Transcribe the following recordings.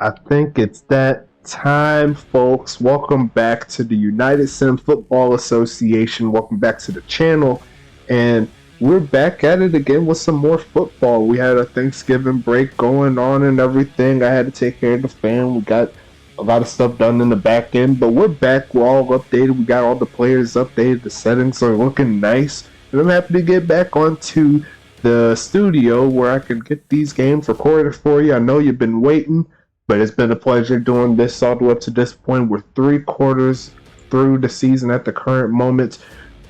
I think it's that time, folks. Welcome back to the United Sim Football Association. Welcome back to the channel. And we're back at it again with some more football. We had a Thanksgiving break going on and everything. I had to take care of the fam. We got a lot of stuff done in the back end, but we're back. We're all updated. We got all the players updated. The settings are looking nice. And I'm happy to get back onto the studio where I can get these games recorded for you. I know you've been waiting. But it's been a pleasure doing this all the way up to this point. We're 3/4 through the season at the current moment.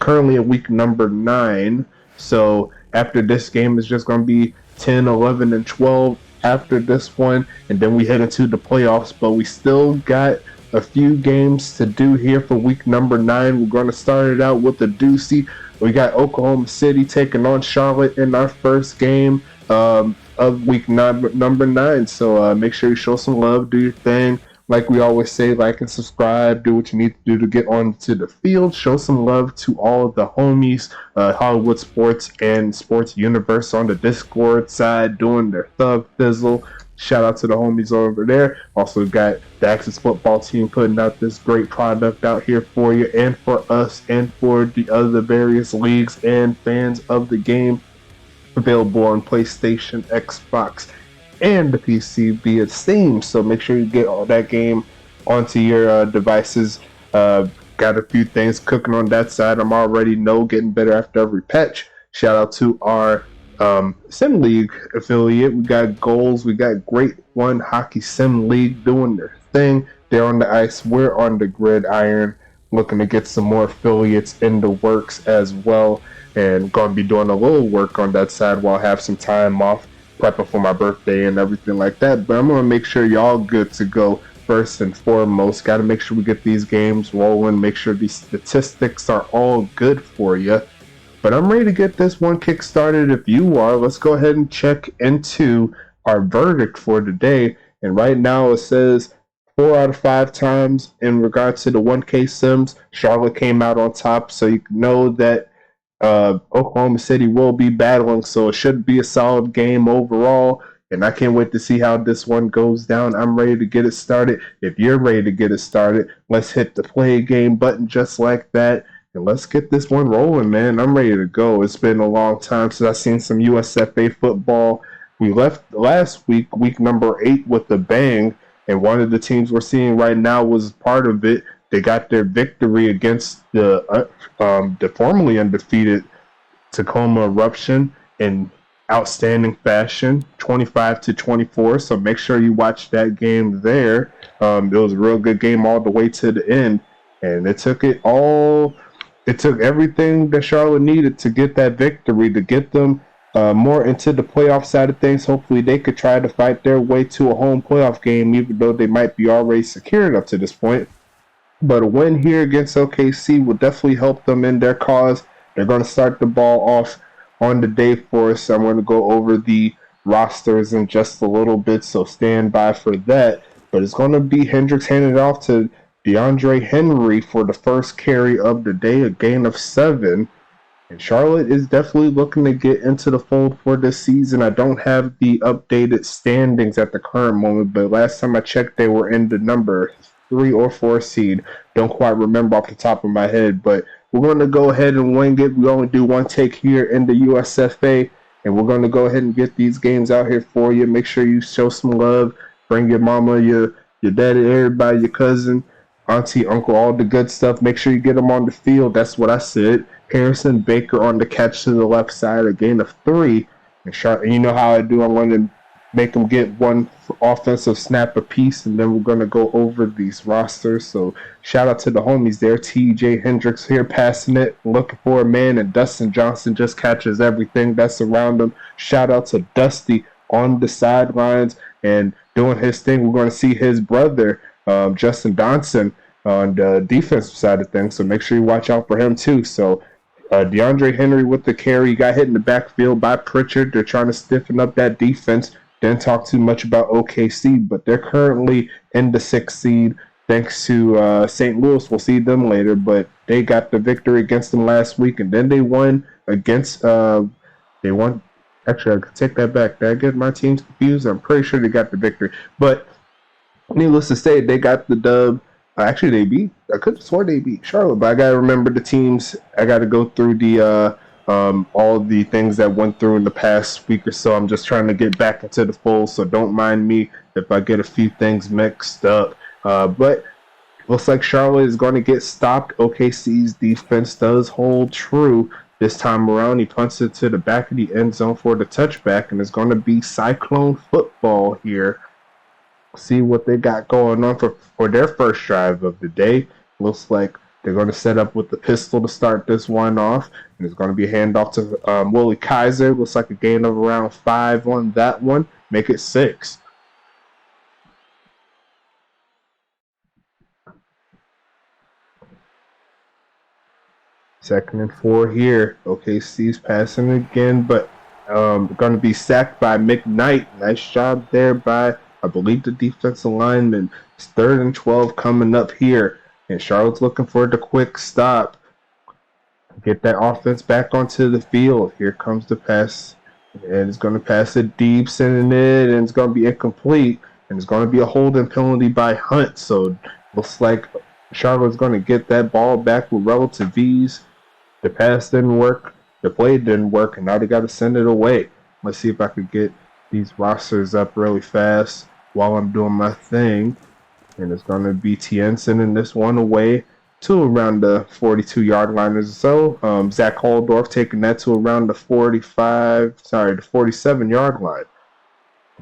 Currently in week number 9. So after this game, it's just going to be 10, 11, and 12 after this one. And then we head into the playoffs. But we still got a few games to do here for week number 9. We're going to start it out with the doozy. We got Oklahoma City taking on Charlotte in our first game of week number 9. So make sure you show some love, do your thing. Like we always say, like and subscribe, do what you need to do to get onto the field. Show some love to all of the homies, Hollywood Sports and Sports Universe on the Discord side doing their thug thizzle. Shout out to the homies over there. Also got the Axis football team putting out this great product out here for you and for us and for the other various leagues and fans of the game. Available on PlayStation, Xbox, and the PC via Steam. So make sure you get all that game onto your devices. Got a few things cooking on that side. I'm already getting better after every patch. Shout out to our Sim League affiliate. We got goals. We got Great One Hockey Sim League doing their thing. They're on the ice. We're on the gridiron. Looking to get some more affiliates in the works as well. And going to be doing a little work on that side while I have some time off, prepping for my birthday and everything like that. But I'm going to make sure y'all good to go first and foremost. Got to make sure we get these games rolling, make sure these statistics are all good for you. But I'm ready to get this one kick started if you are. Let's go ahead and check into our verdict for today. And right now it says 4 out of 5 times in regards to the 1K Sims, Charlotte came out on top. So you know that Oklahoma City will be battling, so it should be a solid game overall, and I can't wait to see how this one goes down. I'm ready to get it started. If you're ready to get it started, let's hit the play game button just like that, and let's get this one rolling, man. I'm ready to go. It's been a long time since I've seen some USFA football. We left last week, week number 8, with a bang, and one of the teams we're seeing right now was part of it. They got their victory against the formerly undefeated Tacoma Eruption in outstanding fashion, 25-24. So make sure you watch that game there. It was a real good game all the way to the end, and it took everything that Charlotte needed to get that victory, to get them more into the playoff side of things. Hopefully they could try to fight their way to a home playoff game, even though they might be already secured up to this point. But a win here against OKC will definitely help them in their cause. They're going to start the ball off on the day for us. I'm going to go over the rosters in just a little bit, so stand by for that. But it's going to be Hendricks handing it off to Deandre Henry for the first carry of the day, a gain of 7. And Charlotte is definitely looking to get into the fold for this season. I don't have the updated standings at the current moment, but last time I checked, they were in the number 3 or 4 seed. Don't quite remember off the top of my head, but we're going to go ahead and wing it. We only do one take here in the USFA, and we're going to go ahead and get these games out here for you. Make sure you show some love. Bring your mama, your daddy, everybody, your cousin, auntie, uncle, all the good stuff. Make sure you get them on the field. That's what I said. Harrison Baker on the catch to the left side, a gain of 3. And you know how I do. I'm going to make them get one offensive snap apiece, and then we're going to go over these rosters. So shout out to the homies there. TJ Hendricks here passing it, looking for a man, and Dustin Johnson just catches everything that's around him. Shout out to Dusty on the sidelines and doing his thing. We're going to see his brother, Dustin Johnson, on the defensive side of things, so make sure you watch out for him too. So DeAndre Henry with the carry. He got hit in the backfield by Pritchard. They're trying to stiffen up that defense. Didn't talk too much about OKC, but they're currently in the 6th seed thanks to St. Louis. We'll see them later, but they got the victory against them last week, and then they won against actually, I could take that back. Did I get my teams confused? I'm pretty sure they got the victory. But needless to say, they got the dub. Actually, they beat. I could have sworn they beat Charlotte, but I gotta remember the teams. I gotta go through the all the things that went through in the past week or so. I'm just trying to get back into the fold, so don't mind me if I get a few things mixed up. But looks like Charlotte is going to get stopped. OKC's defense does hold true this time around. He punts it to the back of the end zone for the touchback, and it's going to be Cyclone football here. See what they got going on for their first drive of the day. Looks like they're going to set up with the pistol to start this one off, and it's going to be a handoff to Willie Kaiser. Looks like a gain of around 5 on that one. Make it 6. Second and 4 here. OKC's passing again, but going to be sacked by McKnight. Nice job there by, I believe, the defensive lineman. It's 3rd and 12 coming up here, and Charlotte's looking for the quick stop. Get that offense back onto the field. Here comes the pass, and it's going to pass it deep, sending it, and it's going to be incomplete, and it's going to be a holding penalty by Hunt. So looks like Charlotte's going to get that ball back with relative ease. The pass didn't work, the play didn't work, and now they got to send it away. Let's see if I could get these rosters up really fast while I'm doing my thing. And it's going to be Tien sending this one away to around the 42-yard line or so. Zach Holdorf taking that to around the 47-yard line.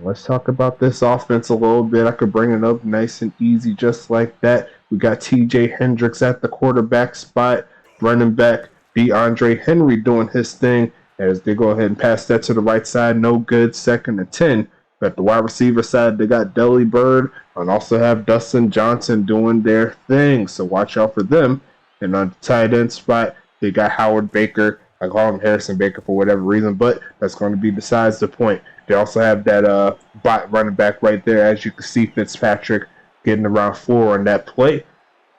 Let's talk about this offense a little bit. I could bring it up nice and easy just like that. We got T.J. Hendricks at the quarterback spot. Running back Deandre Henry doing his thing as they go ahead and pass that to the right side. No good. 2nd and 10. At the wide receiver side, they got Deli Bird and also have Dustin Johnson doing their thing. So watch out for them. And on the tight end spot, they got Howard Baker. I call him Harrison Baker for whatever reason, but that's going to be besides the point. They also have that bot running back right there. As you can see, Fitzpatrick getting around 4 on that play.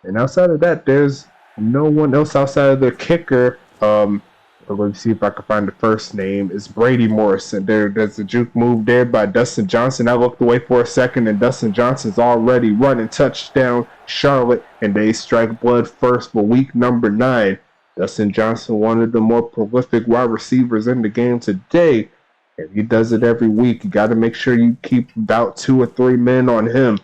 And outside of that, there's no one else outside of their kicker. Let me see if I can find the first name. It's Brady Morrison. There's a juke move there by Dustin Johnson. I looked away for a second, and Dustin Johnson's already running touchdown Charlotte, and they strike blood first for week number 9. Dustin Johnson, one of the more prolific wide receivers in the game today, and he does it every week. You got to make sure you keep about 2 or 3 men on him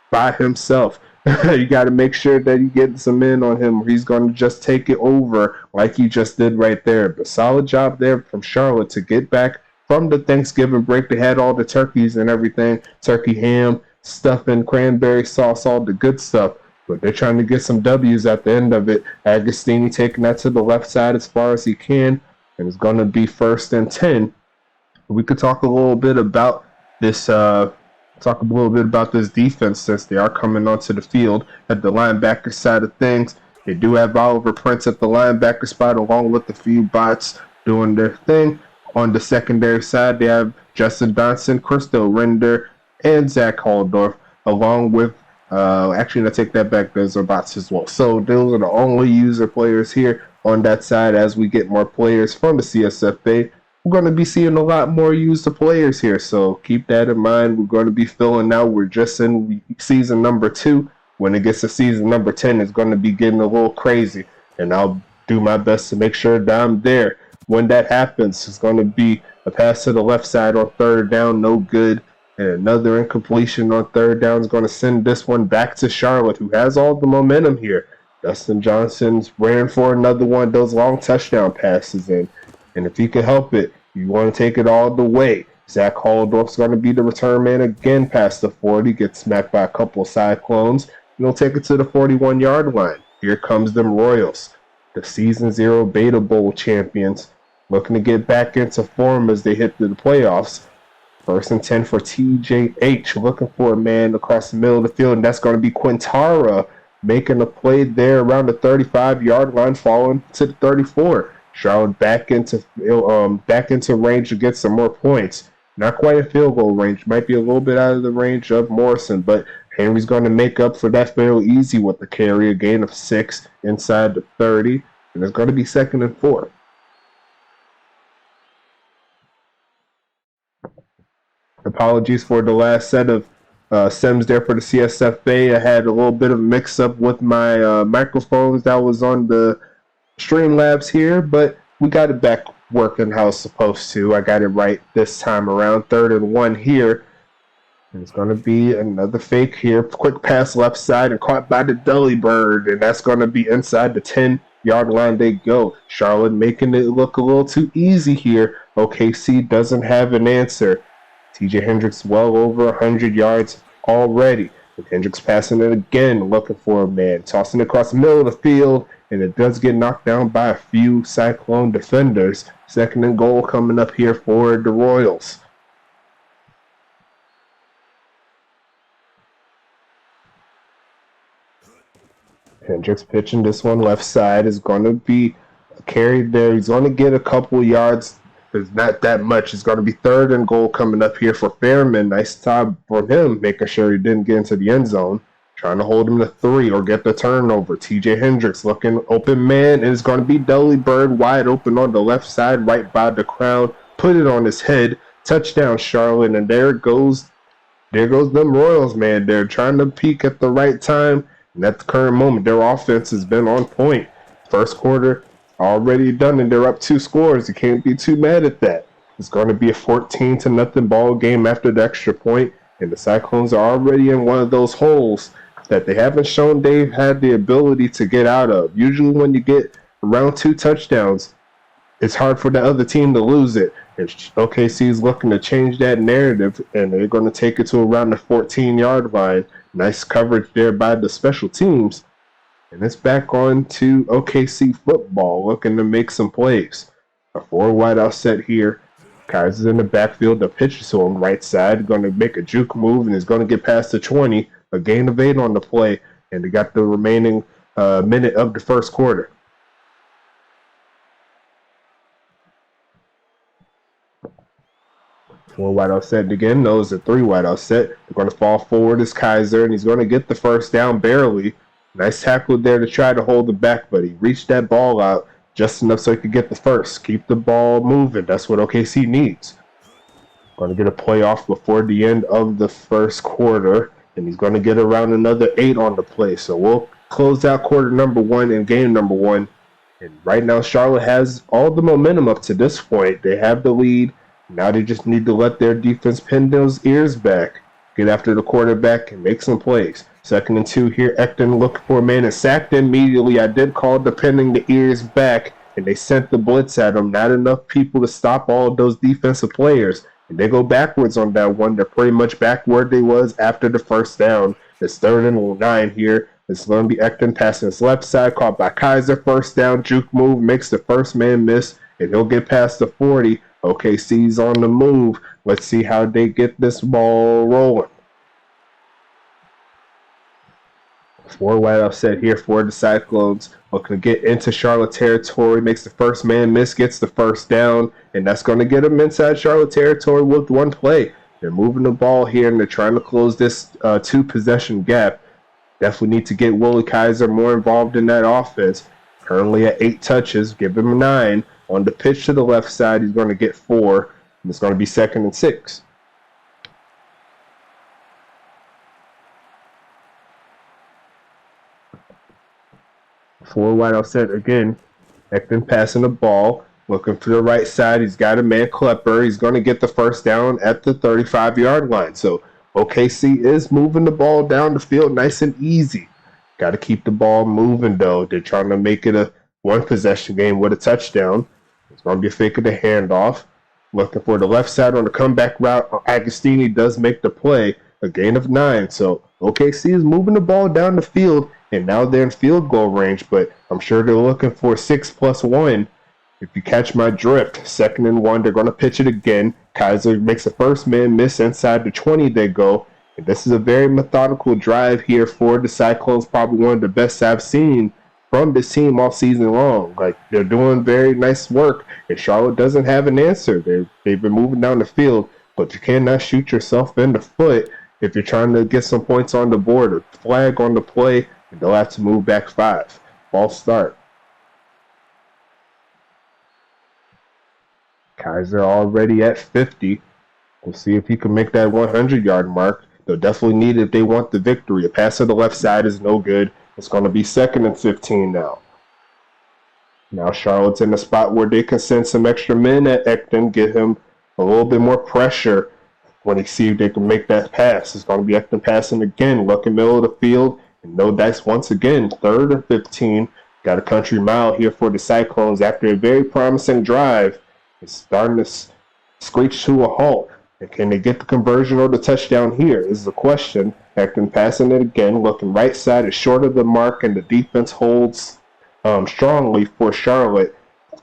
by himself. You got to make sure that you get some men on him, or he's going to just take it over like he just did right there. But solid job there from Charlotte to get back from the Thanksgiving break. They had all the turkeys and everything, turkey ham, stuffing, cranberry sauce, all the good stuff. But they're trying to get some W's at the end of it. Agostini taking that to the left side as far as he can, and it's going to be 1st and 10. We could talk a little bit about this defense since they are coming onto the field at the linebacker side of things. They do have Oliver Prince at the linebacker spot along with a few bots doing their thing. On the secondary side, they have Justin Johnson, Christo Render, and Zach Holdorf along with actually, I take that back. Those are bots as well. So those are the only user players here on that side. As we get more players from the CSFA, we're going to be seeing a lot more user players here. So keep that in mind. We're going to be filling out. We're just in season number 2. When it gets to season number 10, it's going to be getting a little crazy. And I'll do my best to make sure that I'm there. When that happens, it's going to be a pass to the left side on 3rd down. No good. And another incompletion on 3rd down is going to send this one back to Charlotte, who has all the momentum here. Dustin Johnson's ran for another one of those long touchdown passes in. And if you can help it, you want to take it all the way. Zach Holdorf's going to be the return man again past the 40. Gets smacked by a couple of Cyclones. And he'll take it to the 41-yard line. Here comes them Royals, the Season 0 Beta Bowl champions, looking to get back into form as they hit the playoffs. 1st and 10 for TJH, looking for a man across the middle of the field, and that's going to be Quintara making a play there around the 35-yard line, falling to the 34. Charlotte back into range to get some more points. Not quite a field goal range, might be a little bit out of the range of Morrison, but Henry's going to make up for that fairly easy with the carry, a gain of 6 inside the 30, and it's going to be 2nd and 4. Apologies for the last set of Sims there for the CSFA. I had a little bit of mix up with my microphones that was on the Streamlabs here, but we got it back working how it's supposed to. I got it right this time around. 3rd and 1 here. And it's going to be another fake here. Quick pass left side and caught by the Dully Bird. And that's going to be inside the 10-yard line they go. Charlotte making it look a little too easy here. OKC doesn't have an answer. TJ Hendricks well over 100 yards already. And Hendricks passing it again, looking for a man. Tossing it across the middle of the field. And it does get knocked down by a few Cyclone defenders. 2nd and goal coming up here for the Royals. Hendricks pitching this one left side is going to be carried there. He's going to get a couple yards. It's not that much. It's going to be 3rd and goal coming up here for Fairman. Nice job for him, making sure he didn't get into the end zone. Trying to hold him to 3 or get the turnover. TJ Hendricks looking open man, and it's going to be Dully Bird wide open on the left side, right by the crown. Put it on his head. Touchdown, Charlotte, and there goes them Royals, man. They're trying to peak at the right time. And at the current moment, their offense has been on point. First quarter already done, and they're up 2 scores. You can't be too mad at that. It's going to be a 14-0 ball game after the extra point, and the Cyclones are already in one of those holes that they haven't shown they've had the ability to get out of. Usually when you get around 2 touchdowns, it's hard for the other team to lose it. And OKC is looking to change that narrative, and they're going to take it to around the 14-yard line. Nice coverage there by the special teams. And it's back on to OKC football, looking to make some plays. A 4-wide out set here. Kaiser's in the backfield. The pitch is to him right side. Going to make a juke move, and is going to get past the 20. A gain of 8 on the play. And they got the remaining minute of the first quarter. Four wide out set again. No, it's a 3 wide out set. They're going to fall forward as Kaiser, and he's going to get the first down barely. Nice tackle there to try to hold it back, but he reached that ball out just enough so he could get the first. Keep the ball moving. That's what OKC needs. Going to get a playoff before the end of the first quarter, and he's going to get around another 8 on the play. So we'll close out quarter number 1 and game number 1. And right now, Charlotte has all the momentum up to this point. They have the lead. Now they just need to let their defense pin those ears back, get after the quarterback, and make some plays. 2nd and 2 here. Ekton looking for a man and sacked immediately. I did call the pinning the ears back, and they sent the blitz at him. Not enough people to stop all of those defensive players. And they go backwards on that one. They're pretty much back where they was after the first down. It's 3rd and 9 here. It's going to be Ekton passing his left side, caught by Kaiser. First down, juke move, makes the first man miss, and he'll get past the 40. OKC's on the move. Let's see how they get this ball rolling. 4 wide offset here for the Cyclones. Looking to get into Charlotte territory. Makes the first man miss, gets the first down. And that's going to get them inside Charlotte territory with 1 play. They're moving the ball here, and they're trying to close this 2-possession gap. Definitely need to get Willie Kaiser more involved in that offense. Currently at 8 touches. Give him 9. On the pitch to the left side, he's going to get 4. And it's going to be 2nd and 6. Four wide offset again. Ekton passing the ball. Looking for the right side. He's got a man, Klepper. He's going to get the first down at the 35-yard line. So OKC is moving the ball down the field nice and easy. Got to keep the ball moving, though. They're trying to make it a 1-possession game with a touchdown. It's going to be a fake of the handoff. Looking for the left side on the comeback route. Agostini does make the play. A gain of 9. So OKC is moving the ball down the field, and now they're in field goal range, but I'm sure they're looking for 6+1. If you catch my drift, 2nd and 1, they're going to pitch it again. Kaiser makes the first man miss inside the 20 they go. And this is a very methodical drive here for the Cyclones, probably one of the best I've seen from this team all season long. Like, they're doing very nice work, and Charlotte doesn't have an answer. They've been moving down the field, but you cannot shoot yourself in the foot if you're trying to get some points on the board. A flag on the play, and they'll have to move back 5. False start. Kaiser already at 50. We'll see if he can make that 100-yard mark. they'll definitely need it if they want the victory. A pass to the left side is no good. It's going to be 2nd and 15 now. Now Charlotte's in a spot where they can send some extra men at Ekton, get him a little bit more pressure when he sees they can make that pass. It's going to be Ekton passing again, looking middle of the field, and no dice once again. 3rd and 15. Got a country mile here for the Cyclones after a very promising drive. It's starting to screech to a halt. And can they get the conversion or the touchdown here is the question. Ekton passing it again, looking right side is short of the mark, and the defense holds strongly for Charlotte.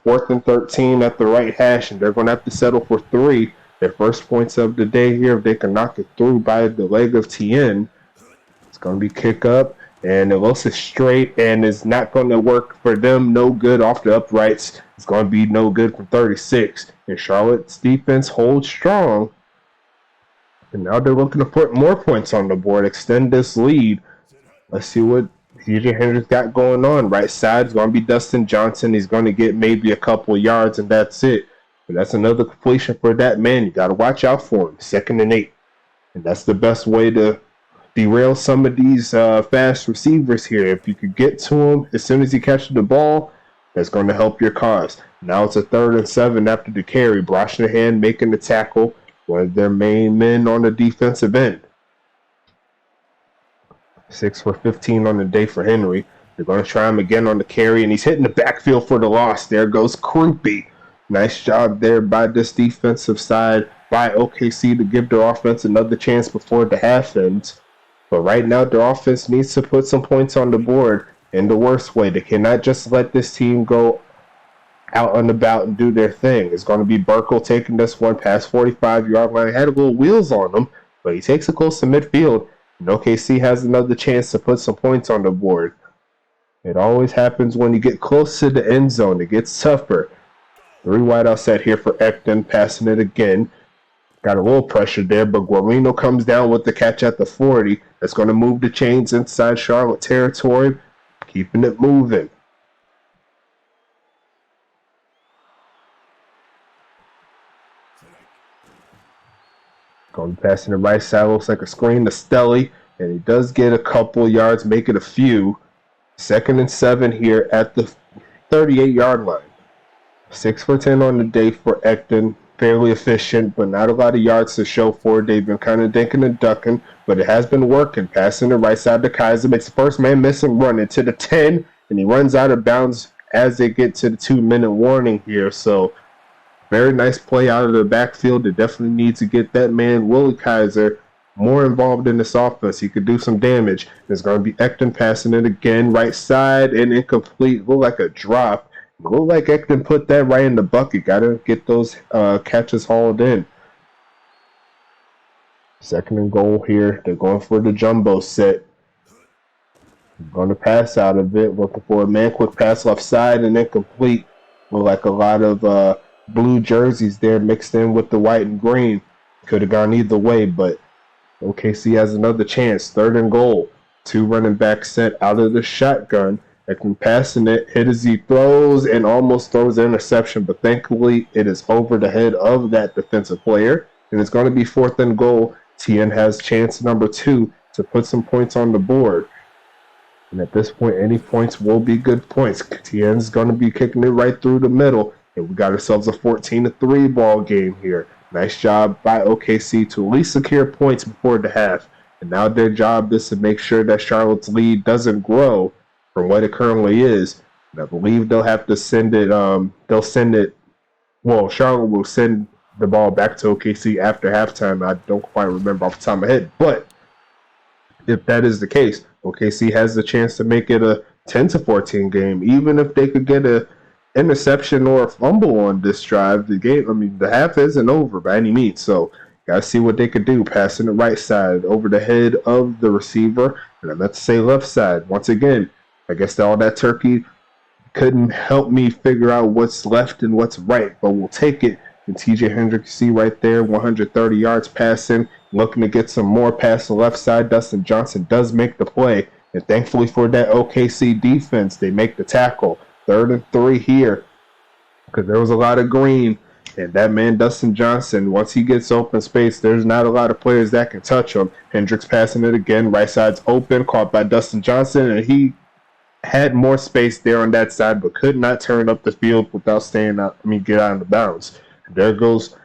4th and 13 at the right hash, and they're going to have to settle for 3. Their first points of the day here, if they can knock it through by the leg of Tien. It's going to be kick up, and it looks straight, and it's not going to work for them. No good off the uprights. It's going to be no good from 36. And Charlotte's defense holds strong. And now they're looking to put more points on the board, extend this lead. Let's see what Deandre Henry's got going on. Right side is going to be Dustin Johnson. He's going to get maybe a couple yards, and that's it. But that's another completion for that man. You got to watch out for him. 2nd and 8. And that's the best way to derail some of these fast receivers here. If you could get to him as soon as he catches the ball, that's going to help your cause. Now it's a 3rd and 7 after the carry. Brosnahan making the tackle, one of their main men on the defensive end. 6 for 15 on the day for Henry. They're going to try him again on the carry, and he's hitting the backfield for the loss. There goes Krupe. Nice job there by this defensive side by OKC to give their offense another chance before the half ends. But right now, their offense needs to put some points on the board in the worst way. They cannot just let this team go out and about and do their thing. It's going to be Burkle taking this one past 45-yard line. Had a little wheels on him, but he takes it close to midfield. And OKC has another chance to put some points on the board. It always happens when you get close to the end zone. It gets tougher. 3 wideouts set here for Ekton, passing it again. Got a little pressure there, but Guarino comes down with the catch at the 40. That's going to move the chains inside Charlotte territory, keeping it moving. Going passing the right side, looks like a screen to Stelly, and he does get a couple yards, make it a few. 2nd and 7 here at the 38-yard line. 6 for 10 on the day for Ekton. Fairly efficient, but not a lot of yards to show for it. They've been kind of dinking and ducking, but it has been working. Passing the right side to Kaiser, makes the first man miss and run into the 10, and he runs out of bounds as they get to the 2-minute warning here. So very nice play out of the backfield. They definitely need to get that man, Willie Kaiser, more involved in this offense. He could do some damage. There's going to be Ekton passing it again, right side, and incomplete. Look like a drop. Look like Ekton put that right in the bucket. Got to get those catches hauled in. 2nd and goal here. They're going for the jumbo set. Going to pass out of it. Looking for a man. Quick pass left side and incomplete. Look like a lot of blue jerseys there mixed in with the white and green. Could have gone either way, but OKC has another chance. 3rd and goal. 2 running backs set out of the shotgun. Ekton passing it, hit as he throws, and almost throws an interception, but thankfully it is over the head of that defensive player, and it's going to be 4th and goal. Tien has chance number 2 to put some points on the board, and at this point, any points will be good points. Tien's going to be kicking it right through the middle, and we got ourselves a 14-3 ball game here. Nice job by OKC to at least secure points before the half, and now their job is to make sure that Charlotte's lead doesn't grow from what it currently is. And I believe they'll have to send it, Charlotte will send the ball back to OKC after halftime. I don't quite remember off the top of my head, but if that is the case, OKC has the chance to make it a 10-14 game, even if they could get a interception or a fumble on this drive. The half isn't over by any means, so gotta see what they could do. Passing the right side over the head of the receiver, and I meant to say left side. Once again, I guess all that turkey couldn't help me figure out what's left and what's right, but we'll take it. And TJ Hendrick, you see right there, 130 yards passing, looking to get some more past the left side. Dustin Johnson does make the play, and thankfully for that OKC defense, they make the tackle. 3rd and 3 here, because there was a lot of green And that man, Dustin Johnson, once he gets open space, there's not a lot of players that can touch him. Hendricks passing it again. Right side's open, caught by Dustin Johnson, and he had more space there on that side, but could not turn up the field without get out of the bounds. There goes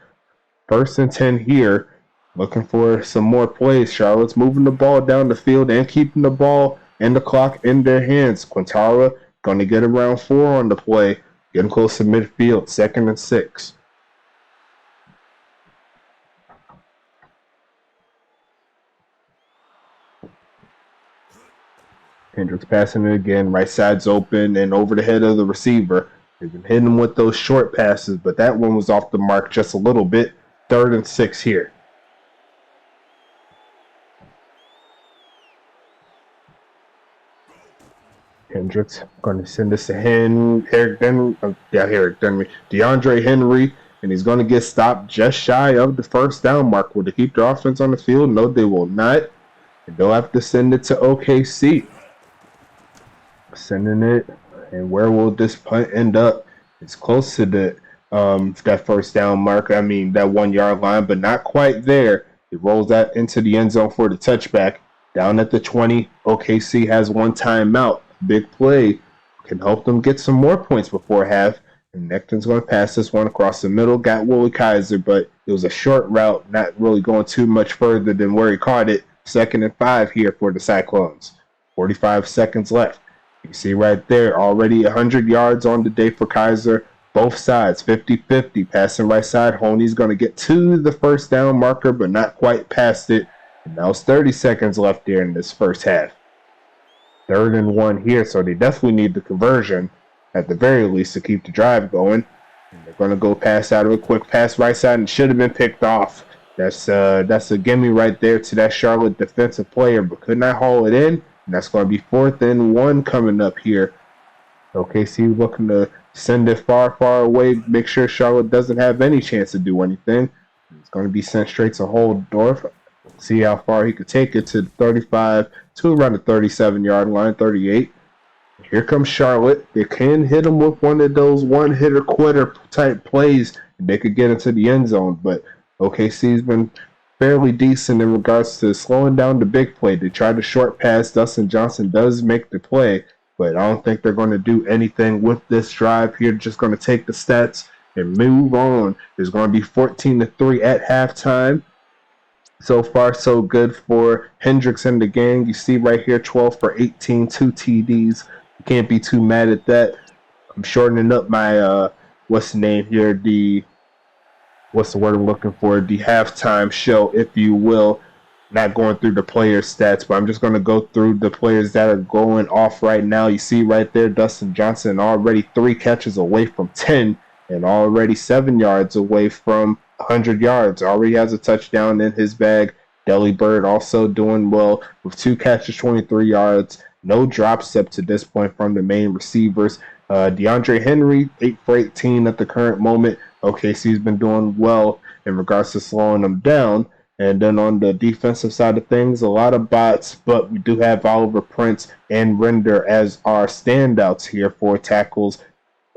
1st and 10 here. Looking for some more plays. Charlotte's moving the ball down the field and keeping the ball and the clock in their hands. Quintara going to get around 4 on the play. Getting close to midfield. 2nd and 6. Hendricks passing it again. Right side's open and over the head of the receiver. They've been hitting him with those short passes, but that one was off the mark just a little bit. 3rd and 6 here. Hendricks going to send this to Eric Henry. Deandre Henry, and he's going to get stopped just shy of the 1st down mark. Will they keep the offense on the field? No, they will not. And they'll have to send it to OKC. Sending it, and where will this punt end up? It's close to the that 1st down mark. That 1 yard line, but not quite there. It rolls that into the end zone for the touchback. Down at the 20, OKC has 1 timeout. Big play can help them get some more points before half. And Necton's going to pass this one across the middle. Got Willie Kaiser, but it was a short route, not really going too much further than where he caught it. 2nd and 5 here for the Cyclones. 45 seconds left. You see right there, already 100 yards on the day for Kaiser. Both sides, 50-50. Passing right side, Honey's going to get to the 1st down marker, but not quite past it. And now it's 30 seconds left there in this first half. 3rd and 1 here, so they definitely need the conversion at the very least to keep the drive going. And they're going to go pass out of a quick pass right side, and should have been picked off. That's a gimme right there to that Charlotte defensive player, but could not haul it in. And that's going to be 4th and 1 coming up here. OKC looking to send it far, far away, make sure Charlotte doesn't have any chance to do anything. It's going to be sent straight to Holdorf. See how far he could take it to 35 to around the 37-yard line, 38. Here comes Charlotte. They can hit him with one of those one-hitter quitter type plays, and they could get into the end zone. But OKC's been fairly decent in regards to slowing down the big play. They tried to short pass. Dustin Johnson does make the play, but I don't think they're going to do anything with this drive here. Just going to take the stats and move on. There's going to be 14-3 at halftime. So far, so good for Hendricks and the gang. You see right here, 12 for 18, 2 TDs. You can't be too mad at that. I'm shortening up my, what's the name here? What's the word I'm looking for? The halftime show, if you will. Not going through the player stats, but I'm just going to go through the players that are going off right now. You see right there, Dustin Johnson already 3 catches away from 10 and already 7 yards away from 100 yards. Already has a touchdown in his bag. Deli Bird also doing well with 2 catches, 23 yards. No drops up to this point from the main receivers. Deandre Henry, 8 for 18 at the current moment. OKC's been doing well in regards to slowing them down. And then on the defensive side of things, a lot of bots, but we do have Oliver Prince and Render as our standouts here for tackles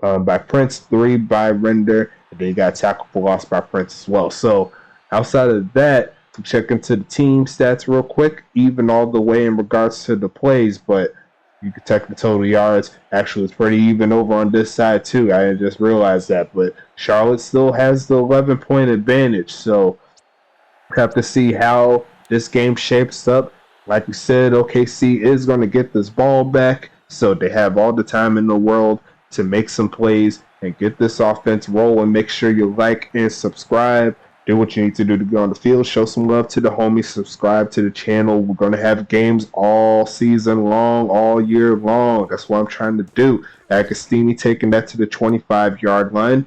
by Prince, 3 by Render. They got tackle for loss by Prince as well. So outside of that, to check into the team stats real quick, even all the way in regards to the plays, but you can check the total yards. Actually, it's pretty even over on this side too. I just realized that, but Charlotte still has the 11-point advantage. So have to see how this game shapes up. Like we said, OKC is going to get this ball back, so they have all the time in the world to make some plays and get this offense rolling. Make sure you like and subscribe. Do what you need to do to get on the field. Show some love to the homies. Subscribe to the channel. We're going to have games all season long, all year long. That's what I'm trying to do. Agostini taking that to the 25-yard line.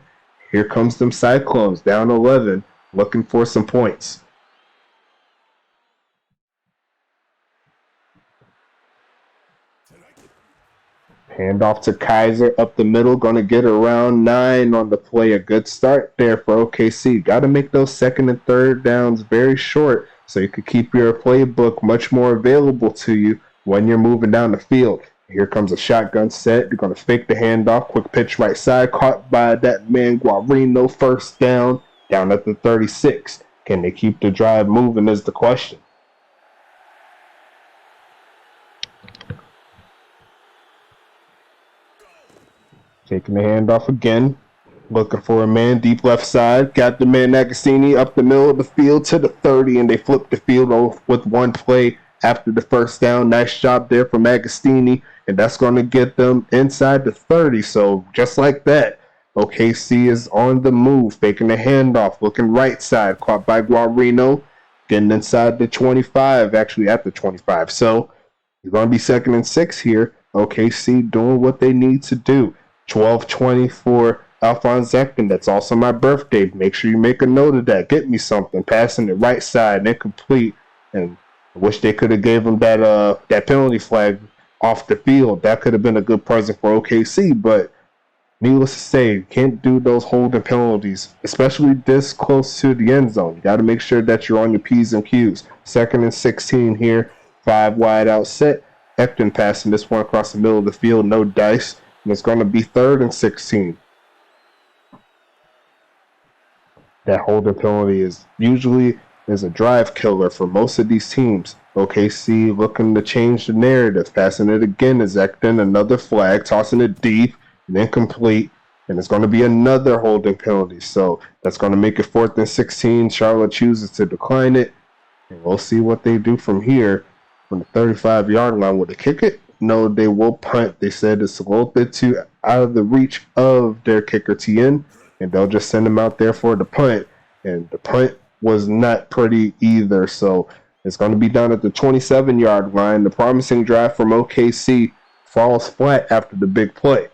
Here comes them Cyclones, down 11, looking for some points. Hand off to Kaiser up the middle. Going to get around 9 on the play. A good start there for OKC. Got to make those 2nd and 3rd downs very short so you could keep your playbook much more available to you when you're moving down the field. Here comes a shotgun set. They're going to fake the handoff. Quick pitch right side. Caught by that man Guarino. First down at the 36. Can they keep the drive moving is the question. Taking the handoff again. Looking for a man deep left side. Got the man Agostini up the middle of the field to the 30, and they flip the field off with one play after the first down. Nice job there from Agostini, and that's going to get them inside the 30. So just like that, OKC is on the move, faking the handoff, looking right side, caught by Guarino, getting inside the 25, actually at the 25. So it's going to be 2nd and 6 here. OKC doing what they need to do. 12-20 for Alphonse Ekton. That's also my birthday. Make sure you make a note of that. Get me something. Passing it right side, incomplete. And I wish they could have gave him that penalty flag off the field. That could have been a good present for OKC, but needless to say, you can't do those holding penalties, especially this close to the end zone. You got to make sure that you're on your P's and Q's. 2nd and 16 here. 5 wide out set. Ekton passing this one across the middle of the field. No dice. And it's going to be 3rd and 16. That holding penalty is usually a drive killer for most of these teams. OKC looking to change the narrative. Passing it again is Ekton. Another flag. Tossing it deep and incomplete. And it's going to be another holding penalty. So that's going to make it 4th and 16. Charlotte chooses to decline it. And we'll see what they do from here. From the 35-yard line, will they kick it? No, they will punt. They said it's a little bit too out of the reach of their kicker, TN. And they'll just send him out there for the punt. And the punt was not pretty either. So it's going to be down at the 27-yard line. The promising drive from OKC falls flat after the big play.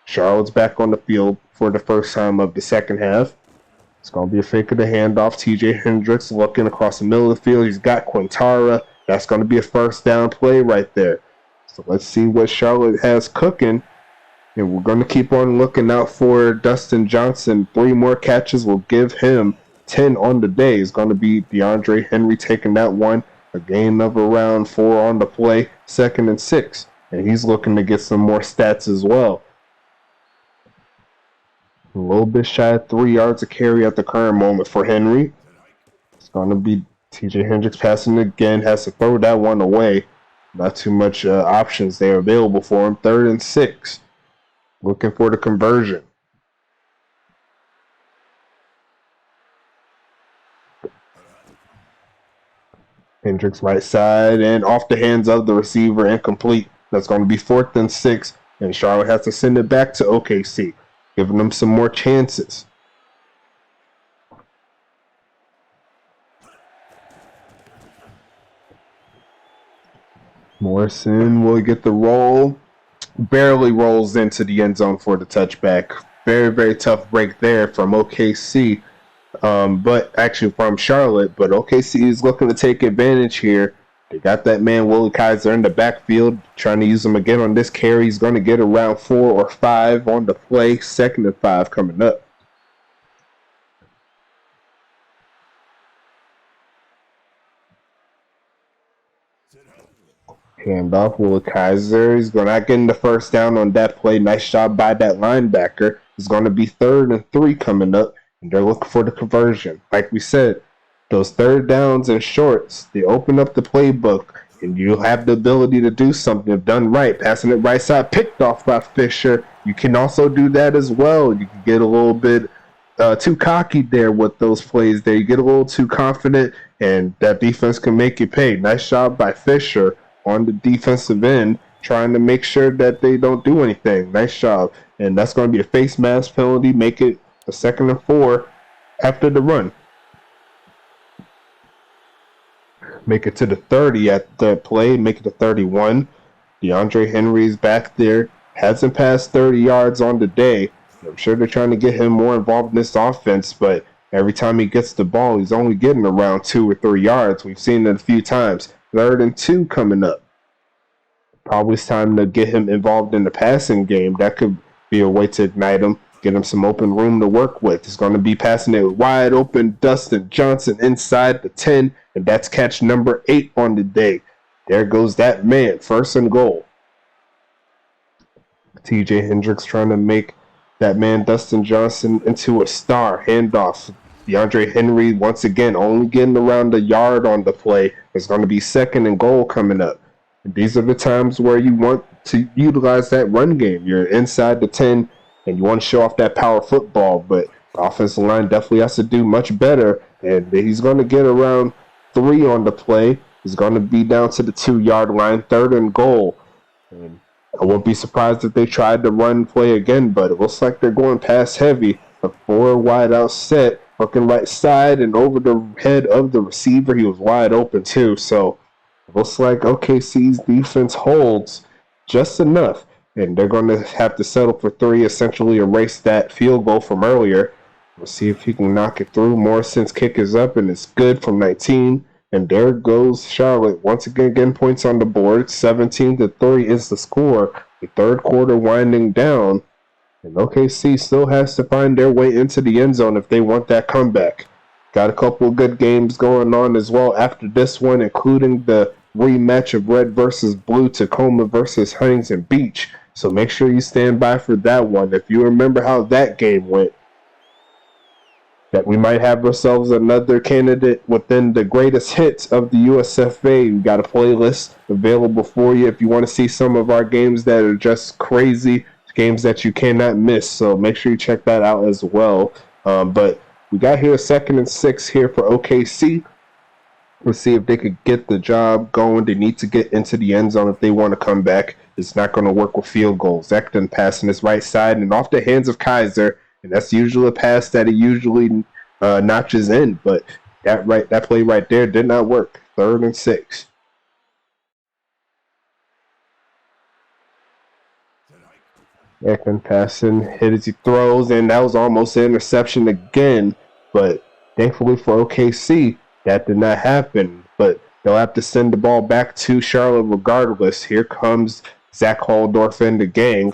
Charlotte's back on the field for the first time of the second half. It's going to be a fake of the handoff. TJ Hendricks looking across the middle of the field. He's got Quintara. That's going to be a first down play right there. So let's see what Charlotte has cooking. And we're going to keep on looking out for Dustin Johnson. 3 more catches will give him 10 on the day. It's going to be Deandre Henry taking that one. A gain of around 4 on the play. 2nd and 6. And he's looking to get some more stats as well. A little bit shy of 3 yards of carry at the current moment for Henry. It's going to be TJ Hendricks passing again. Has to throw that one away. Not too much options there available for him. 3rd and 6. Looking for the conversion. Hendricks right side and off the hands of the receiver, incomplete. That's going to be 4th and 6. And Charlotte has to send it back to OKC, giving them some more chances. Morrison will get the roll. Barely rolls into the end zone for the touchback. Very, very tough break there from OKC. But actually from Charlotte. But OKC is looking to take advantage here. They got that man, Willie Kaiser, in the backfield. Trying to use him again on this carry. He's going to get around 4 or 5 on the play. 2nd and 5 coming up. Handoff, Willie Kaiser. He's going to not getting the first down on that play. Nice job by that linebacker. It's going to be 3rd and 3 coming up, and they're looking for the conversion. Like we said, those 3rd downs and shorts, they open up the playbook, and you have the ability to do something if done right. Passing it right side, picked off by Fisher. You can also do that as well. You can get a little bit too cocky there with those plays there. You get a little too confident, and that defense can make you pay. Nice job by Fisher on the defensive end, trying to make sure that they don't do anything. Nice job. And that's going to be a face mask penalty. Make it a 2nd and 4 after the run. Make it to the 30 at the play. Make it to 31. Deandre Henry's back there. Hasn't passed 30 yards on the day. I'm sure they're trying to get him more involved in this offense, but every time he gets the ball, he's only getting around 2 or 3 yards. We've seen it a few times. 3rd and 2 coming up. Probably it's time to get him involved in the passing game. That could be a way to ignite him, get him some open room to work with. He's going to be passing it wide open. Dustin Johnson inside the 10, and that's catch number 8 on the day. There goes that man. 1st and goal. TJ Hendricks trying to make that man Dustin Johnson into a star. Handoff. Deandre Henry, once again, only getting around a yard on the play. It's going to be 2nd and goal coming up. And these are the times where you want to utilize that run game. You're inside the 10, and you want to show off that power football, but the offensive line definitely has to do much better, and he's going to get around 3 on the play. He's going to be down to the 2-yard line, 3rd and goal. And I won't be surprised if they tried to run play again, but it looks like they're going pass heavy. A 4 wide out set, looking right side and over the head of the receiver. He was wide open too, so it looks like OKC's defense holds just enough, and they're going to have to settle for 3, essentially erase that field goal from earlier. We'll see if he can knock it through. Morrison's kick is up, and it's good from 19. And there goes Charlotte. Once again, getting points on the board. 17-3 is the score. The 3rd quarter winding down. And OKC still has to find their way into the end zone if they want that comeback. Got a couple of good games going on as well after this one, including the rematch of Red versus Blue, Tacoma versus Huntington Beach. So make sure you stand by for that one. If you remember how that game went, that we might have ourselves another candidate within the greatest hits of the USFA. We got a playlist available for you if you want to see some of our games that are just crazy, games that you cannot miss. So make sure you check that out as well. But we got here 2nd and 6 here for OKC. Let's see if they could get the job going. They need to get into the end zone if they want to come back. It's not going to work with field goals. Zekton passing his right side and off the hands of Kaiser. And that's usually a pass that he usually notches in. But that play right there did not work. 3rd and 6. Ekman passing, hit as he throws, and that was almost an interception again. But thankfully for OKC, that did not happen. But they'll have to send the ball back to Charlotte regardless. Here comes Zach Holdorf and the gang.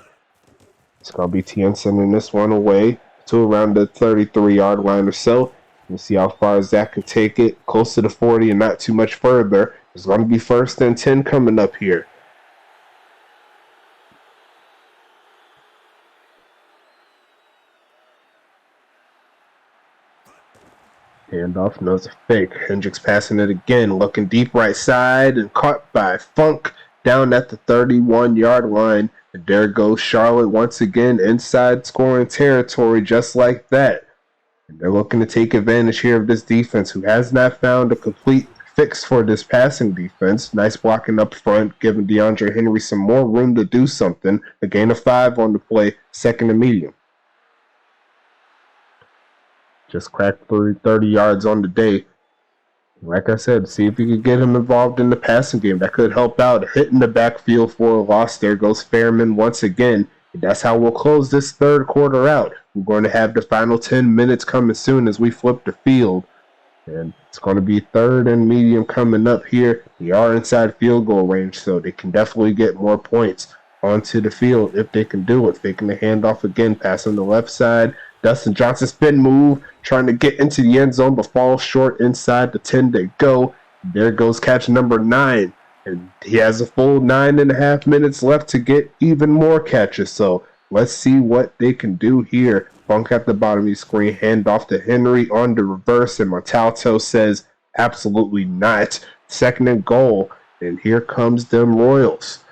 It's going to be Tien sending this one away to around the 33-yard line or so. We'll see how far Zach can take it. Close to the 40 and not too much further. It's going to be 1st and 10 coming up here. Handoff, knows a fake. Hendricks passing it again, looking deep right side and caught by Funk down at the 31-yard line. And there goes Charlotte once again inside scoring territory just like that. And they're looking to take advantage here of this defense who has not found a complete fix for this passing defense. Nice blocking up front, giving Deandre Henry some more room to do something. A gain of 5 on the play, 2nd and medium. Just cracked 30 yards on the day. Like I said, see if you could get him involved in the passing game. That could help out. Hitting the backfield for a loss. There goes Fairman once again. And that's how we'll close this 3rd quarter out. We're going to have the final 10 minutes coming soon as we flip the field. And it's going to be 3rd and medium coming up here. We are inside field goal range, so they can definitely get more points onto the field if they can do it. Faking the handoff again, passing the left side. Dustin Johnson spin move, trying to get into the end zone, but falls short inside the 10 to go. There goes catch number 9. And he has a full 9.5 minutes left to get even more catches. So let's see what they can do here. Funk at the bottom of the screen, hand off to Henry on the reverse, and Montalto says absolutely not. 2nd and goal, and here comes them Royals.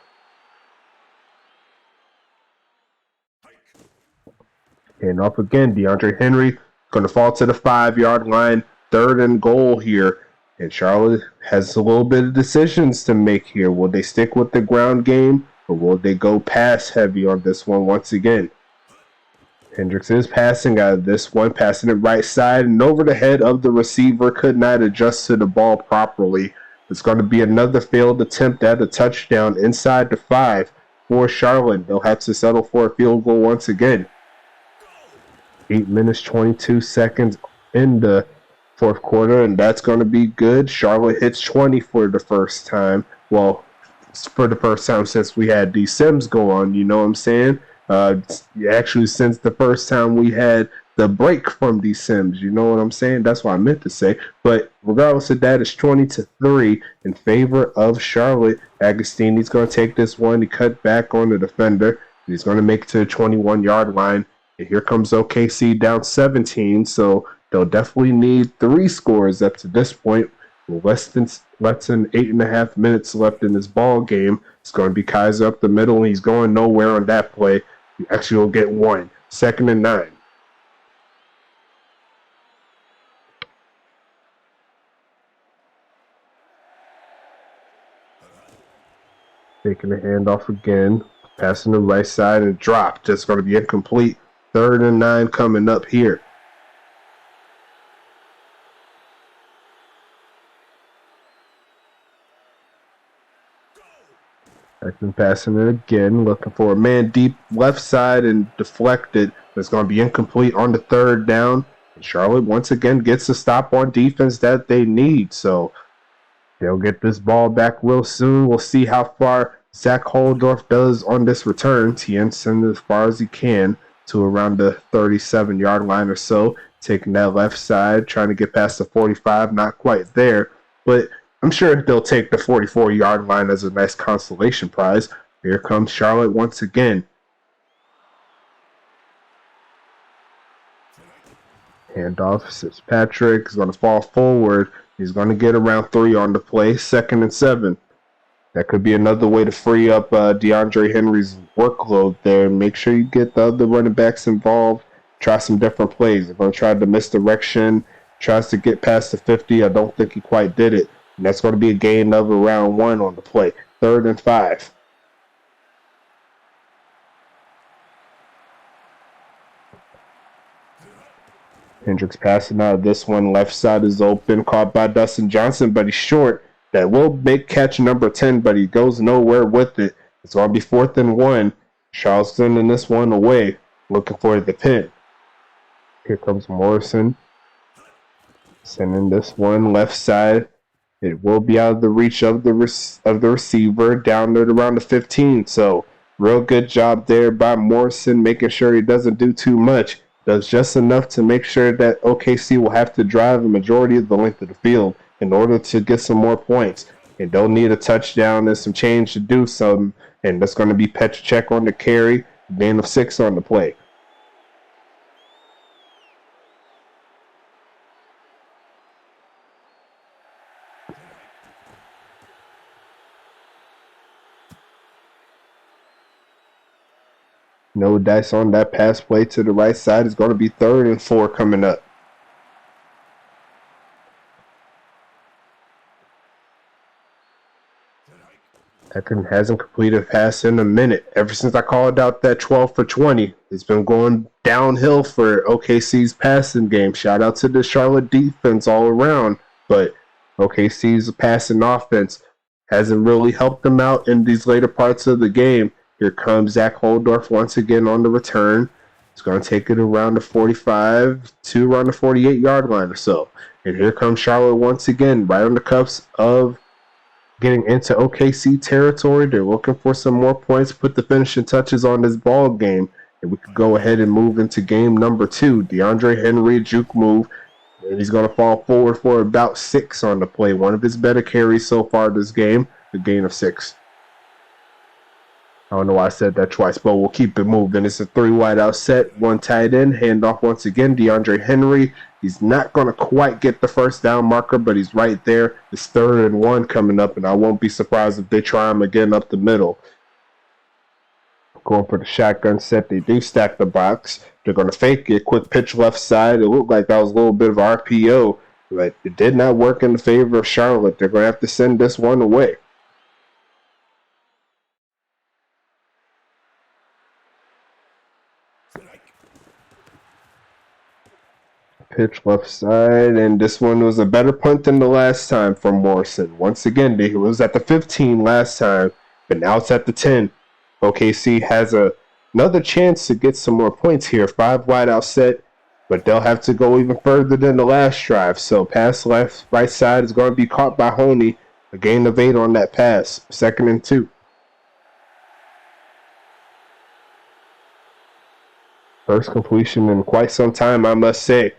And off again, Deandre Henry going to fall to the 5-yard line. 3rd and goal here. And Charlotte has a little bit of decisions to make here. Will they stick with the ground game, or will they go pass heavy on this one once again? Hendricks is passing out of this one, passing it right side and over the head of the receiver. Could not adjust to the ball properly. It's going to be another failed attempt at a touchdown inside the 5 for Charlotte. They'll have to settle for a field goal once again. 8 minutes, 22 seconds in the 4th quarter, and that's going to be good. Charlotte hits 20 for the first time. Well, for the first time since we had these Sims go on, you know what I'm saying? Actually, since the first time we had the break from these Sims, you know what I'm saying? That's what I meant to say. But regardless of that, it's 20-3 in favor of Charlotte. Agostini's going to take this one. He cut back on the defender. He's going to make it to the 21-yard line. And here comes OKC down 17, so they'll definitely need 3 scores up to this point. With less than 8.5 minutes left in this ball game. It's going to be Kaiser up the middle, and he's going nowhere on that play. He actually will get 1. 2nd and 9. Taking the handoff again. Passing the right side and drop. Just going to be incomplete. 3rd and 9 coming up here. Beckham passing it again, looking for a man deep left side and deflected. It's going to be incomplete on the 3rd down. And Charlotte once again gets a stop on defense that they need. So they'll get this ball back real soon. We'll see how far Zach Holdorf does on this return. Tien sends it as far as he can to around the 37-yard line or so. Taking that left side, trying to get past the 45, not quite there. But I'm sure they'll take the 44-yard line as a nice consolation prize. Here comes Charlotte once again. Handoff, Fitzpatrick is going to fall forward. He's going to get around 3 on the play. 2nd and 7. That could be another way to free up Deandre Henry's workload there. Make sure you get the other running backs involved. Try some different plays. They're going to try the misdirection. Tries to get past the 50. I don't think he quite did it. And that's going to be a gain of around 1 on the play. 3rd and 5. Hendricks passing out of this one. Left side is open. Caught by Dustin Johnson, but he's short. That will make catch number 10, but he goes nowhere with it. It's going to be 4th and 1. Charles sending this one away. Looking for the pin. Here comes Morrison. Sending this one left side. It will be out of the reach of the receiver down at around the 15. So, real good job there by Morrison, making sure he doesn't do too much. Does just enough to make sure that OKC will have to drive a majority of the length of the field in order to get some more points. And they'll need a touchdown and some change to do something. And that's going to be Petracek on the carry, gain of 6 on the play. No dice on that pass play to the right side. Is going to be 3rd and 4 coming up. Eckern hasn't completed a pass in a minute. Ever since I called out that 12 for 20, it's been going downhill for OKC's passing game. Shout out to the Charlotte defense all around. But OKC's passing offense hasn't really helped them out in these later parts of the game. Here comes Zach Holdorf once again on the return. He's going to take it around the 45 to around the 48-yard line or so. And here comes Charlotte once again, right on the cuffs of getting into OKC territory. They're looking for some more points, put the finishing touches on this ball game, and we could go ahead and move into game number 2. Deandre Henry, juke move, and he's going to fall forward for about 6 on the play. One of his better carries so far this game, the gain of 6. I don't know why I said that twice, but we'll keep it moving. It's a 3 wide out set, 1 tight end, handoff once again, Deandre Henry. He's not going to quite get the first down marker, but he's right there. It's 3rd and 1 coming up, and I won't be surprised if they try him again up the middle. Going for the shotgun set. They do stack the box. They're going to fake it. Quick pitch left side. It looked like that was a little bit of RPO, but it did not work in the favor of Charlotte. They're going to have to send this one away. Pitch left side, and this one was a better punt than the last time from Morrison. Once again, it was at the 15 last time, but now it's at the 10. OKC has another chance to get some more points here. 5 wide out set, but they'll have to go even further than the last drive. So pass left, right side is going to be caught by Honey. A gain of 8 on that pass. 2nd and 2. First completion in quite some time, I must say.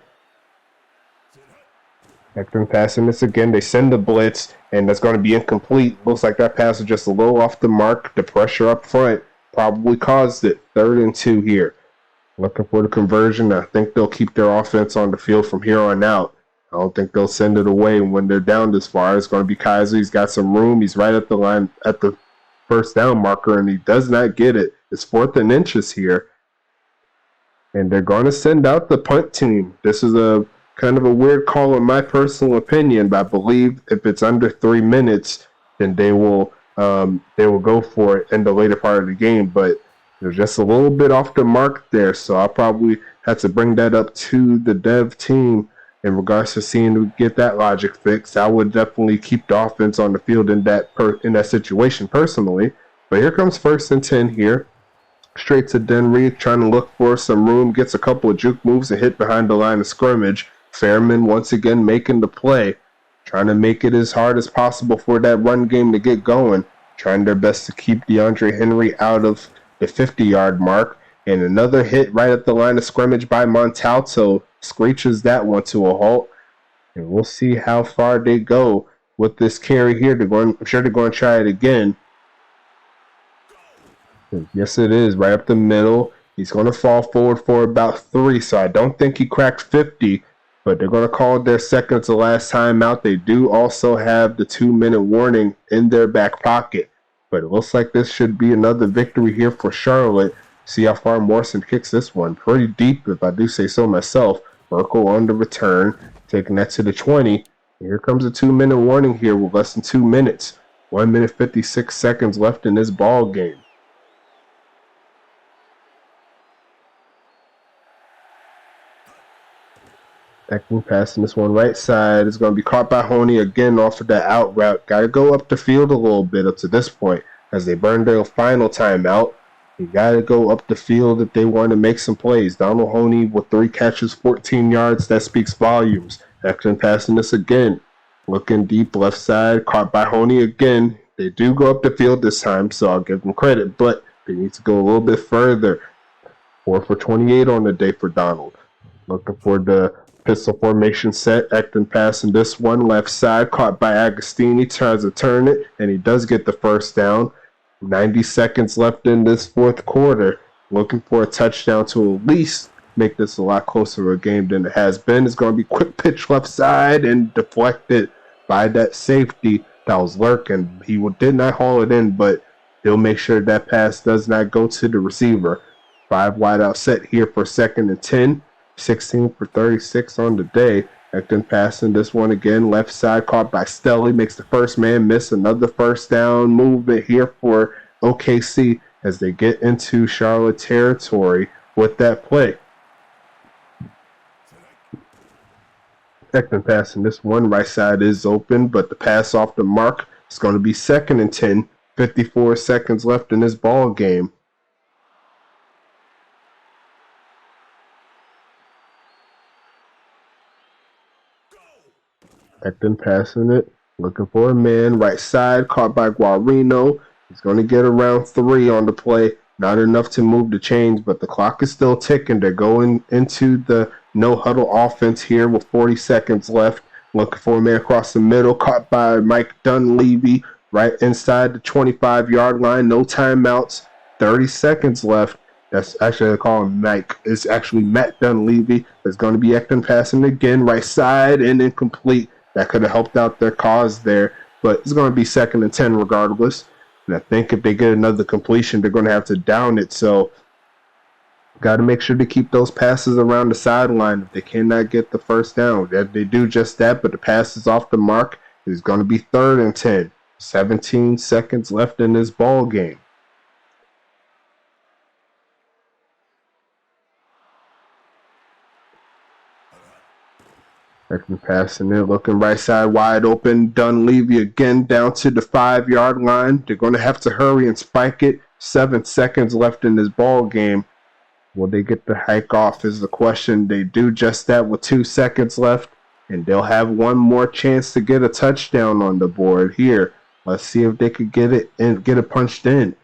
Eckern passing this again. They send the blitz, and that's going to be incomplete. Looks like that pass is just a little off the mark. The pressure up front. probably caused it. 3rd and 2 here. Looking for the conversion. I think they'll keep their offense on the field from here on out. I don't think they'll send it away when they're down this far. It's going to be Kaiser. He's got some room. He's right at the line at the first down marker, and he does not get it. It's 4th and inches here. And they're going to send out the punt team. This is a kind of a weird call in my personal opinion, but I believe if it's under 3 minutes, then they will go for it in the later part of the game. But they're just a little bit off the mark there, so I'll probably have to bring that up to the dev team in regards to seeing to get that logic fixed. I would definitely keep the offense on the field in that situation personally. But here comes 1st and 10 here. Straight to Denry, trying to look for some room, gets a couple of juke moves and hit behind the line of scrimmage. Fairman once again making the play, trying to make it as hard as possible for that run game to get going, trying their best to keep Deandre Henry out of the 50-yard mark. And another hit right at the line of scrimmage by Montalto screeches that one to a halt. And we'll see how far they go with this carry here. I'm sure they're going to try it again. Yes, it is. Right up the middle. He's going to fall forward for about 3, so I don't think he cracked 50, but they're going to call it their second to last time out. They do also have the 2-minute warning in their back pocket, but it looks like this should be another victory here for Charlotte. See how far Morrison kicks this one. Pretty deep, if I do say so myself. Merkel on the return, taking that to the 20. And here comes a 2-minute warning here with less than 2 minutes. 1 minute 56 seconds left in this ball game. Ekman passing this one right side. It's going to be caught by Honey again off of that out route. Got to go up the field a little bit up to this point as they burn their final timeout. You got to go up the field if they want to make some plays. Donald Honey with 3 catches, 14 yards. That speaks volumes. Ekman passing this again. Looking deep left side. Caught by Honey again. They do go up the field this time, so I'll give them credit, but they need to go a little bit further. 4 for 28 on the day for Donald. Looking for the pistol formation set. Ekman passing this one left side, caught by Agostini, tries to turn it, and he does get the first down. 90 seconds left in this 4th quarter. Looking for a touchdown to at least make this a lot closer of a game than it has been. It's going to be quick pitch left side and deflected by that safety that was lurking. He did not haul it in, but he'll make sure that pass does not go to the receiver. 5 wide out set here for 2nd and 10. 16 for 36 on the day. Ekman passing this one again. Left side caught by Stelly. Makes the first man miss. Another first down movement here for OKC as they get into Charlotte territory with that play. Ekman passing this one. Right side is open, but the pass off the mark. It's going to be 2nd and 10. 54 seconds left in this ball game. Ekman passing it, looking for a man, right side, caught by Guarino. He's going to get around 3 on the play. Not enough to move the chains, but the clock is still ticking. They're going into the no-huddle offense here with 40 seconds left. Looking for a man across the middle, caught by Mike Dunleavy, right inside the 25-yard line. No timeouts, 30 seconds left. That's actually, they call him Mike. It's actually Matt Dunleavy. It's going to be Ekman passing again, right side, and incomplete. That could have helped out their cause there, but it's going to be 2nd and 10 regardless. And I think if they get another completion, they're going to have to down it. So got to make sure to keep those passes around the sideline if they cannot get the first down. They do just that, but the pass is off the mark. It's going to be 3rd and 10. 17 seconds left in this ball game. Ekman passing it, looking right side wide open. Dunleavy again down to the 5-yard line. They're going to have to hurry and spike it. 7 seconds left in this ball game. Will they get the hike off is the question. They do just that with 2 seconds left, and they'll have one more chance to get a touchdown on the board here. Let's see if they could get it and get it punched in.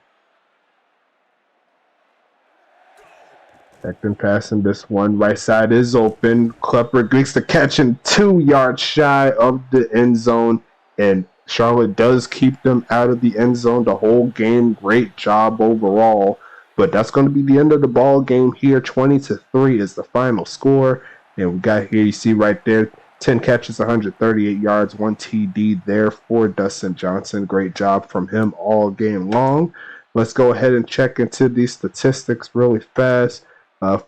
Ekman passing this one. Right side is open. Klepper makes the catch and 2 yards shy of the end zone. And Charlotte does keep them out of the end zone the whole game. Great job overall. But that's going to be the end of the ball game here. 20-3 is the final score. And we got here, you see right there, 10 catches, 138 yards, 1 TD there for Dustin Johnson. Great job from him all game long. Let's go ahead and check into these statistics really fast.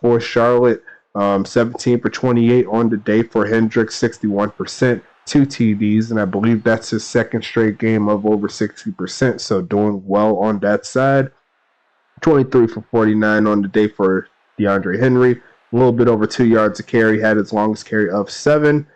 For Charlotte, 17 for 28 on the day for Hendricks, 61%, 2 TDs, and I believe that's his second straight game of over 60%, so doing well on that side. 23 for 49 on the day for Deandre Henry, a little bit over 2 yards a carry, had his longest carry of 7.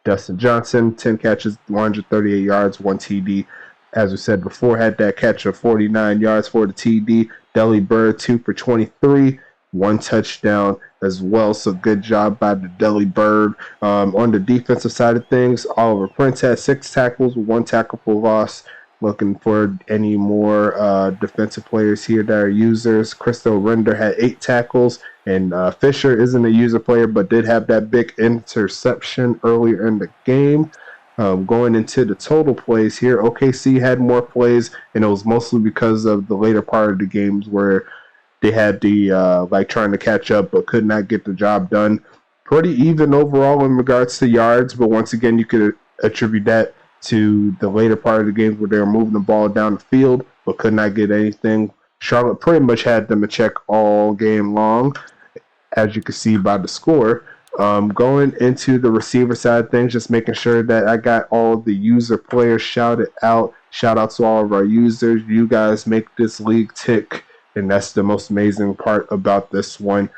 Dustin Johnson, 10 catches, 138 yards, 1 TD. As we said before, had that catch of 49 yards for the TD. Delly Bird, 2 for 23, 1 touchdown as well. So good job by the Delly Bird. On the defensive side of things, Oliver Prince had 6 tackles, 1 tackle for loss. Looking for any more defensive players here that are users. Christo Render had 8 tackles, and Fisher isn't a user player, but did have that big interception earlier in the game. Going into the total plays here, OKC had more plays, and it was mostly because of the later part of the games where they had the trying to catch up but could not get the job done. Pretty even overall in regards to yards, but once again, you could attribute that to the later part of the games where they were moving the ball down the field but could not get anything. Charlotte pretty much had them in check all game long, as you can see by the score. Going into the receiver side of things, just making sure that I got all the user players shouted out. Shout out to all of our users. You guys make this league tick, and that's the most amazing part about this one.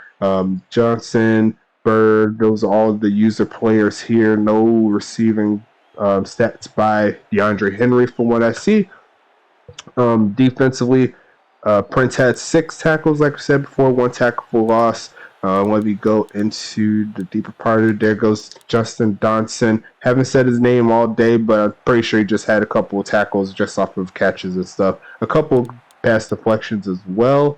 Johnson, Bird, those are all the user players here. No receiving stats by Deandre Henry from what I see. Defensively, Prince had 6 tackles, like I said before, 1 tackle for loss. When we go into the deeper part of it, there goes Dustin Johnson. Haven't said his name all day, but I'm pretty sure he just had a couple of tackles just off of catches and stuff. A couple pass deflections as well.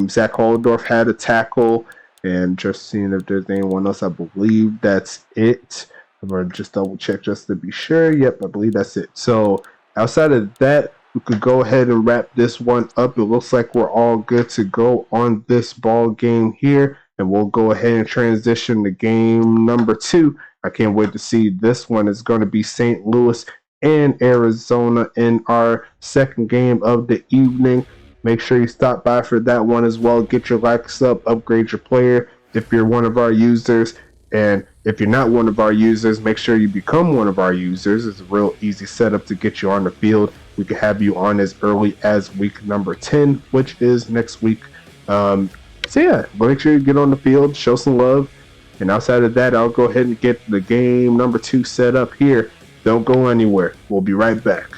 Zach Holdorf had a tackle, and just seeing if there's anyone else. I believe that's it. I'm going to just double check just to be sure. Yep, I believe that's it. So outside of that, we could go ahead and wrap this one up. It looks like we're all good to go on this ball game here. And we'll go ahead and transition to game number 2. I can't wait to see this one. It's going to be St. Louis and Arizona in our second game of the evening. Make sure you stop by for that one as well. Get your likes up, upgrade your player if you're one of our users. And if you're not one of our users, make sure you become one of our users. It's a real easy setup to get you on the field. We can have you on as early as week number 10, which is next week. So yeah, make sure you get on the field, show some love. And outside of that, I'll go ahead and get the game number 2 set up here. Don't go anywhere. We'll be right back.